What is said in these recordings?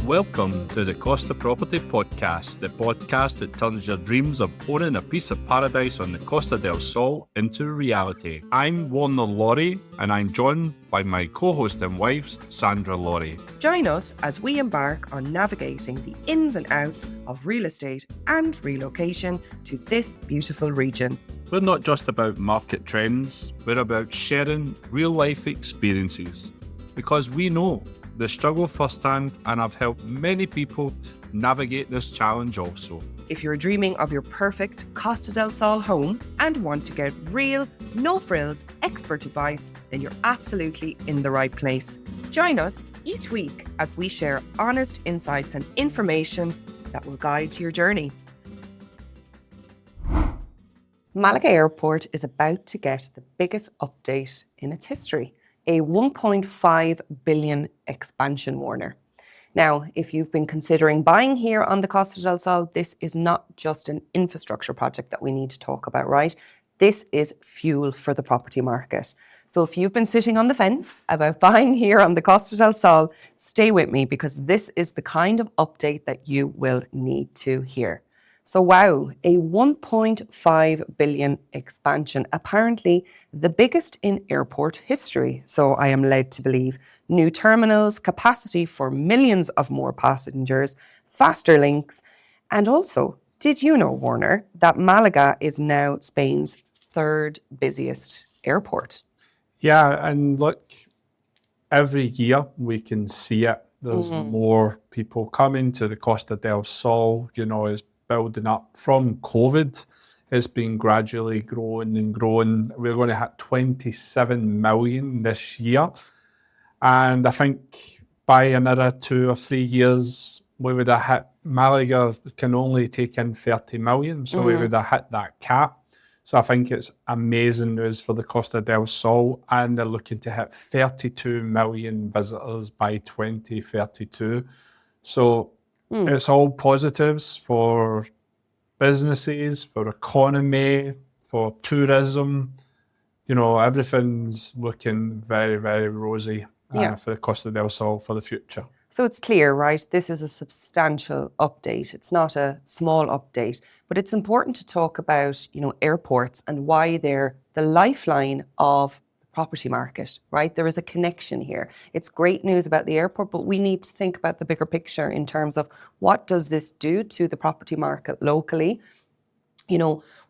Welcome to the Costa Property Podcast, the podcast that turns your dreams of owning a piece of paradise on the Costa del Sol into reality. I'm Warner Laurie, and I'm joined by my co-host and wives, Sandra Laurie. Join us as we embark on navigating the ins and outs of real estate and relocation to this beautiful region. We're not just about market trends, we're about sharing real-life experiences, because we know the struggle firsthand, and I've helped many people navigate this challenge also. If you're dreaming of your perfect Costa del Sol home and want to get real, no-frills, expert advice, then you're absolutely in the right place. Join us each week as we share honest insights and information that will guide your journey. Malaga Airport is about to get the biggest update in its history. A 1.5 billion expansion, Warner. Now, if you've been considering buying here on the Costa del Sol, this is not just an infrastructure project that we need to talk about, right? This is fuel for the property market. So if you've been sitting on the fence about buying here on the Costa del Sol, stay with me because this is the kind of update that you will need to hear. So wow, a 1.5 billion expansion, apparently the biggest in airport history. So I am led to believe new terminals, capacity for millions of more passengers, faster links. And also, did you know, Warner, that Malaga is now Spain's third busiest airport? Yeah, and look, every year we can see it. There's more people coming to the Costa del Sol, it's building up from COVID. It's been gradually growing and growing. We're going to hit 27 million this year. And I think by another 2 or 3 years, we would have hit, Malaga can only take in 30 million. So we would have hit that cap. So I think it's amazing news for the Costa del Sol. And they're looking to hit 32 million visitors by 2032. So it's all positives for businesses, for economy, for tourism. Everything's looking very, very rosy for the Costa del Sol for the future. So it's clear, right? This is a substantial update. It's not a small update, but it's important to talk about, airports and why they're the lifeline of property market, right? There is a connection here. It's great news about the airport, but we need to think about the bigger picture in terms of what does this do to the property market locally?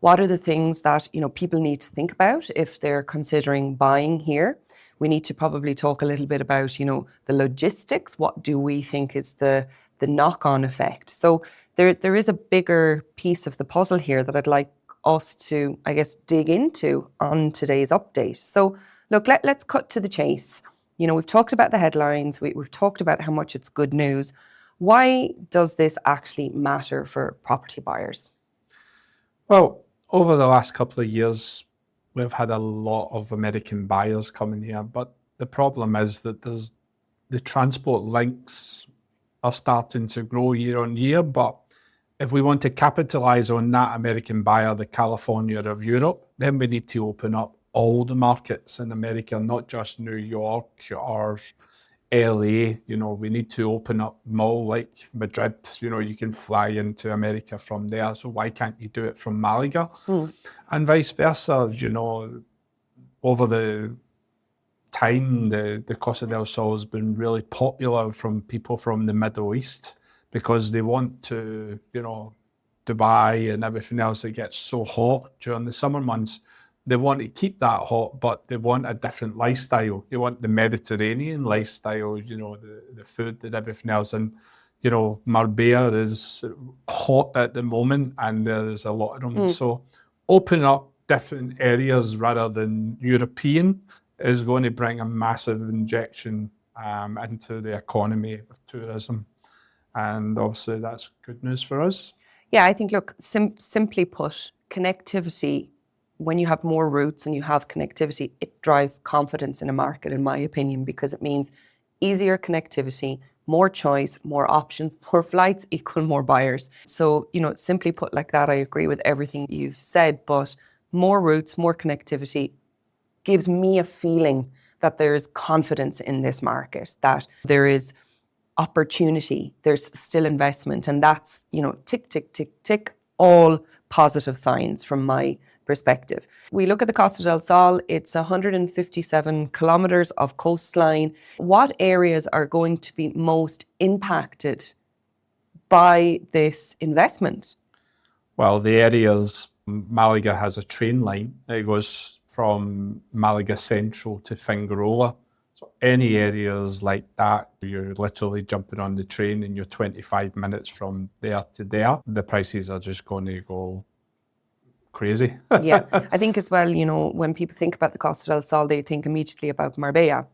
What are the things that, people need to think about if they're considering buying here? We need to probably talk a little bit about, the logistics. What do we think is the knock-on effect? So there is a bigger piece of the puzzle here that I'd like us to, dig into on today's update. So look, let's cut to the chase. We've talked about the headlines. We've talked about how much it's good news. Why does this actually matter for property buyers? Well, over the last couple of years, we've had a lot of American buyers coming here. But the problem is that the transport links are starting to grow year on year. But if we want to capitalize on that American buyer, the California of Europe, then we need to open up all the markets in America, not just New York or LA. We need to open up more like Madrid. You can fly into America from there. So why can't you do it from Malaga? And vice versa, over the time, the Costa del Sol has been really popular from people from the Middle East because they want to, Dubai and everything else, it gets so hot during the summer months. They want to keep that hot, but they want a different lifestyle. They want the Mediterranean lifestyle, the food and everything else. And, Marbella is hot at the moment and there's a lot of them. So open up different areas rather than European is going to bring a massive injection into the economy of tourism. And obviously that's good news for us. Yeah, I think, look, simply put, connectivity, when you have more routes and you have connectivity, it drives confidence in a market, in my opinion, because it means easier connectivity, more choice, more options, more flights equal more buyers. So, simply put like that, I agree with everything you've said, but more routes, more connectivity gives me a feeling that there is confidence in this market, that there is opportunity. There's still investment, and that's, tick, tick, tick, tick, all positive signs from my perspective. We look at the Costa del Sol, it's 157 kilometres of coastline. What areas are going to be most impacted by this investment? Well, the areas, Malaga has a train line. It goes from Malaga Central to Fuengirola. So any areas like that, you're literally jumping on the train and you're 25 minutes from there to there. The prices are just going to go crazy. Yeah, I think as well, when people think about the Costa del Sol, they think immediately about Marbella.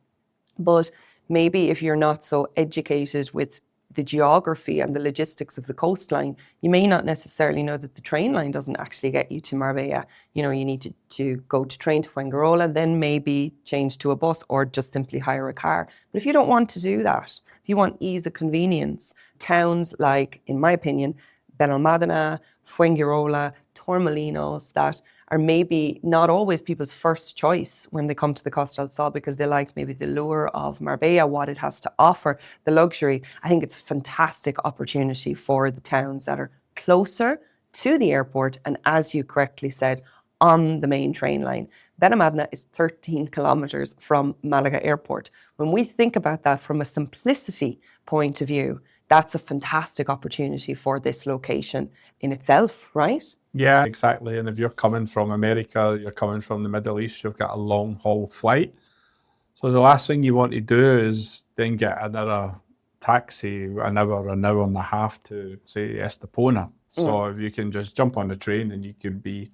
But maybe if you're not so educated with the geography and the logistics of the coastline, you may not necessarily know that the train line doesn't actually get you to Marbella. You need to go to train to Fuengirola, then maybe change to a bus or just simply hire a car. But if you don't want to do that, if you want ease of convenience, towns like, in my opinion, Benalmádena, Fuengirola, Torremolinos, that are maybe not always people's first choice when they come to the Costa del Sol because they like maybe the lure of Marbella, what it has to offer, the luxury. I think it's a fantastic opportunity for the towns that are closer to the airport and, as you correctly said, on the main train line. Benalmádena is 13 kilometres from Malaga Airport. When we think about that from a simplicity point of view, that's a fantastic opportunity for this location in itself, right? Yeah, exactly. And if you're coming from America, you're coming from the Middle East, you've got a long haul flight. So the last thing you want to do is then get another taxi an hour and a half to, say, Estepona. So if you can just jump on the train and you could be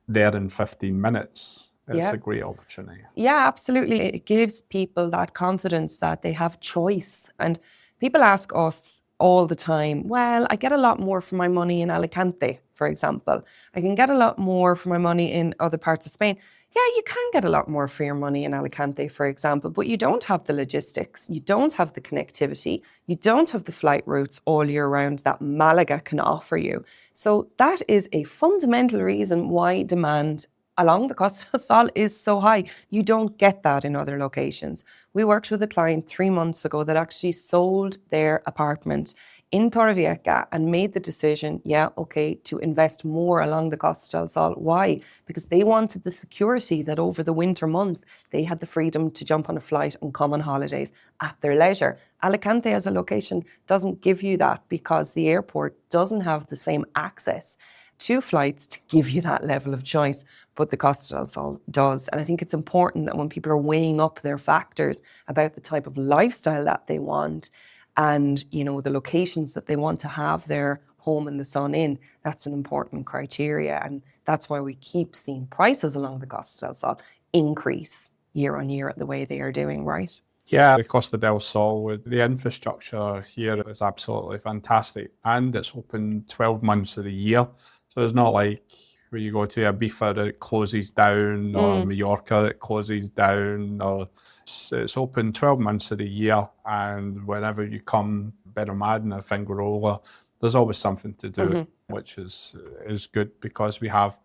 there in 15 minutes, it's a great opportunity. Yeah, absolutely. It gives people that confidence that they have choice. And people ask us all the time, well, I get a lot more for my money in Alicante, for example. I can get a lot more for my money in other parts of Spain. Yeah, you can get a lot more for your money in Alicante, for example, but you don't have the logistics, you don't have the connectivity, you don't have the flight routes all year round that Malaga can offer you. So that is a fundamental reason why demand along the Costa del Sol is so high. You don't get that in other locations. We worked with a client 3 months ago that actually sold their apartment in Torrevieja and made the decision, to invest more along the Costa del Sol. Why? Because they wanted the security that over the winter months, they had the freedom to jump on a flight and come on holidays at their leisure. Alicante as a location doesn't give you that because the airport doesn't have the same access to flights to give you that level of choice, but the Costa del Sol does. And I think it's important that when people are weighing up their factors about the type of lifestyle that they want and, the locations that they want to have their home in the sun in, that's an important criteria. And that's why we keep seeing prices along the Costa del Sol increase year on year the way they are doing, right? Yeah, the Costa del Sol, with the infrastructure here is absolutely fantastic. And it's open 12 months of the year. So it's not like where you go to Ibiza that it closes down or Mallorca that closes down. Or it's open 12 months of the year. And whenever you come, Benalmádena, Fuengirola, there's always something to do, which is good because we have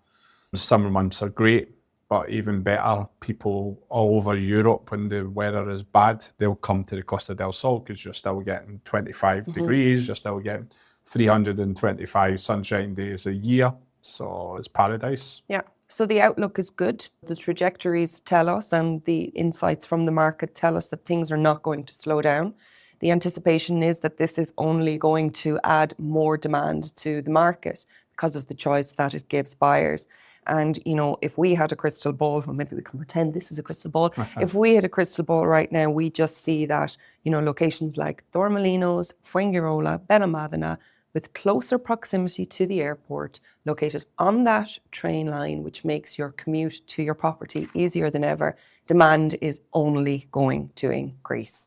summer months are great. But even better, people all over Europe, when the weather is bad, they'll come to the Costa del Sol because you're still getting 25 degrees, you're still getting 325 sunshine days a year. So it's paradise. Yeah. So the outlook is good. The trajectories tell us and the insights from the market tell us that things are not going to slow down. The anticipation is that this is only going to add more demand to the market because of the choice that it gives buyers. And, if we had a crystal ball, well, maybe we can pretend this is a crystal ball. If we had a crystal ball right now, we just see that, locations like Torremolinos, Fuengirola, Benalmádena, with closer proximity to the airport, located on that train line, which makes your commute to your property easier than ever, demand is only going to increase.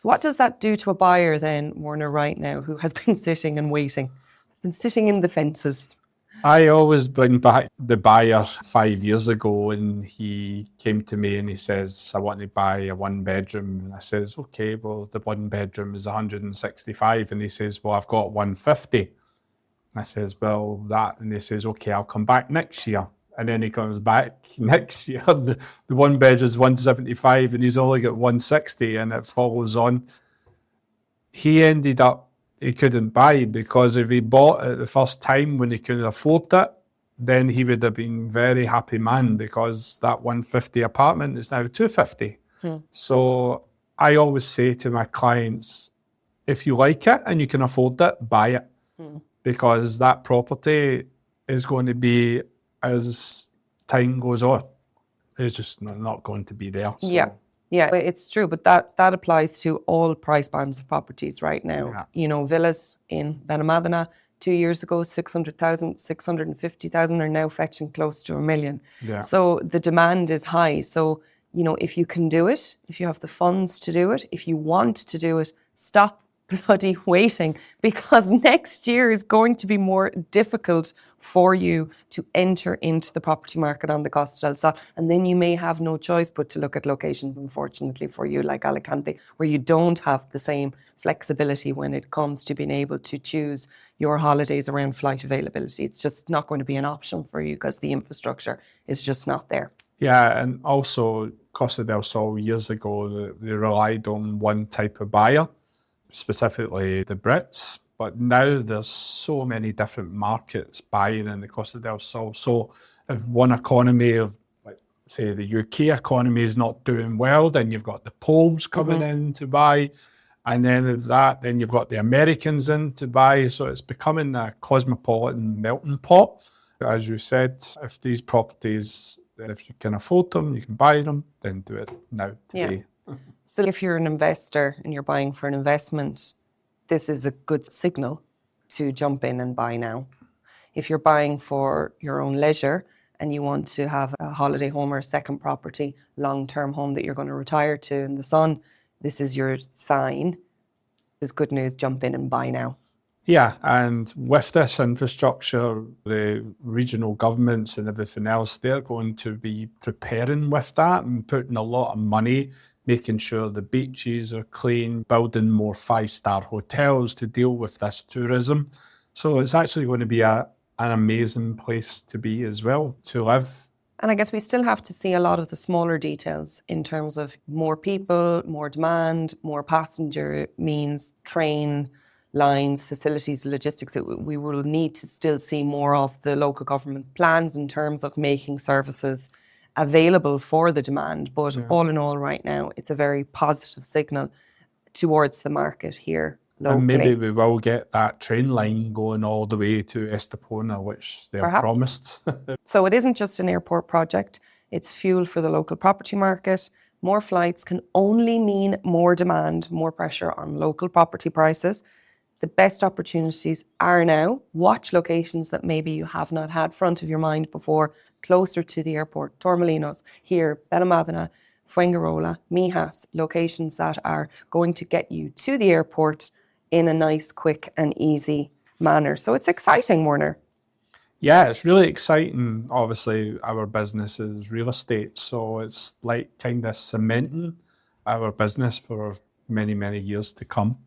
What does that do to a buyer then, Warner, right now, who has been sitting and waiting, has been sitting in the fences? I always bring back the buyer 5 years ago, and he came to me and he says, I want to buy a 1-bedroom. And I says, okay, well, the 1-bedroom is 165. And he says, well, I've got 150. And I says, well, that, and he says, okay, I'll come back next year. And then he comes back next year. The 1-bedroom is 175 and he's only got 160, and it follows on. he ended up, he couldn't buy because if he bought it the first time when he couldn't afford it, then he would have been very happy man because that 150 apartment is now 250. So I always say to my clients, if you like it and you can afford it, buy it. Because that property is going to be, as time goes on, it's just not going to be there. So. Yeah, it's true, but that applies to all price bands of properties right now. Yeah. You know, villas in Benalmádena 2 years ago, 600,000, 650,000 are now fetching close to $1 million. Yeah. So the demand is high. So, you know, if you can do it, if you have the funds to do it, if you want to do it, stop bloody waiting, because next year is going to be more difficult for you to enter into the property market on the Costa del Sol. And then you may have no choice but to look at locations, unfortunately for you, like Alicante, where you don't have the same flexibility when it comes to being able to choose your holidays around flight availability. It's just not going to be an option for you because the infrastructure is just not there. Yeah, and also Costa del Sol years ago, they relied on one type of buyer, specifically the Brits, but now there's so many different markets buying in the Costa del Sol. So if one economy of, like, say, the UK economy is not doing well, then you've got the Poles coming in to buy, and then of that, then you've got the Americans in to buy. So it's becoming a cosmopolitan melting pot. As you said, if these properties, if you can afford them, you can buy them, then do it now, today. Yeah. So if you're an investor and you're buying for an investment, this is a good signal to jump in and buy now. If you're buying for your own leisure and you want to have a holiday home or a second property, long-term home that you're going to retire to in the sun, this is your sign. It's good news, jump in and buy now. Yeah, and with this infrastructure, the regional governments and everything else, they're going to be preparing with that and putting a lot of money, making sure the beaches are clean, building more 5-star hotels to deal with this tourism. So it's actually going to be an amazing place to be as well, to live. And I guess we still have to see a lot of the smaller details in terms of more people, more demand, more passenger means train lines, facilities, logistics. We will need to still see more of the local government's plans in terms of making services available for the demand. But all in all, right now, it's a very positive signal towards the market here locally. And maybe we will get that train line going all the way to Estepona, which they've promised. So it isn't just an airport project. It's fuel for the local property market. More flights can only mean more demand, more pressure on local property prices. The best opportunities are now. Watch locations that maybe you have not had front of your mind before, closer to the airport. Torremolinos, here, Benalmádena, Fuengirola, Mijas, locations that are going to get you to the airport in a nice, quick and easy manner. So it's exciting, Warner. Yeah, it's really exciting. Obviously, our business is real estate, so it's like kind of cementing our business for many, many years to come.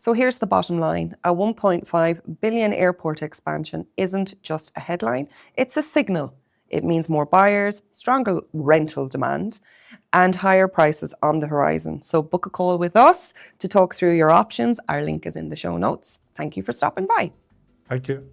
So here's the bottom line. A 1.5 billion airport expansion isn't just a headline, it's a signal. It means more buyers, stronger rental demand, and higher prices on the horizon. So book a call with us to talk through your options. Our link is in the show notes. Thank you for stopping by. Thank you.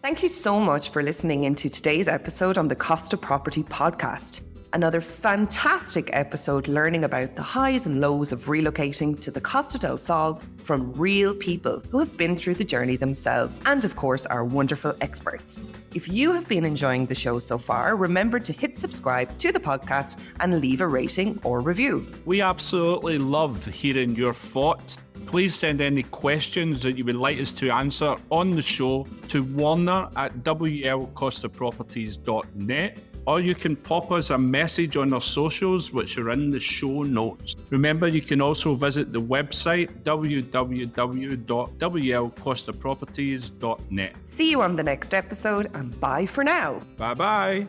Thank you so much for listening into today's episode on the Costa Property Podcast. Another fantastic episode learning about the highs and lows of relocating to the Costa del Sol from real people who have been through the journey themselves, and of course our wonderful experts. If you have been enjoying the show so far, remember to hit subscribe to the podcast and leave a rating or review. We absolutely love hearing your thoughts. Please send any questions that you would like us to answer on the show to warner@wlcostaproperties.net. Or you can pop us a message on our socials, which are in the show notes. Remember, you can also visit the website, www.wlcostaproperties.net. See you on the next episode, and bye for now. Bye-bye.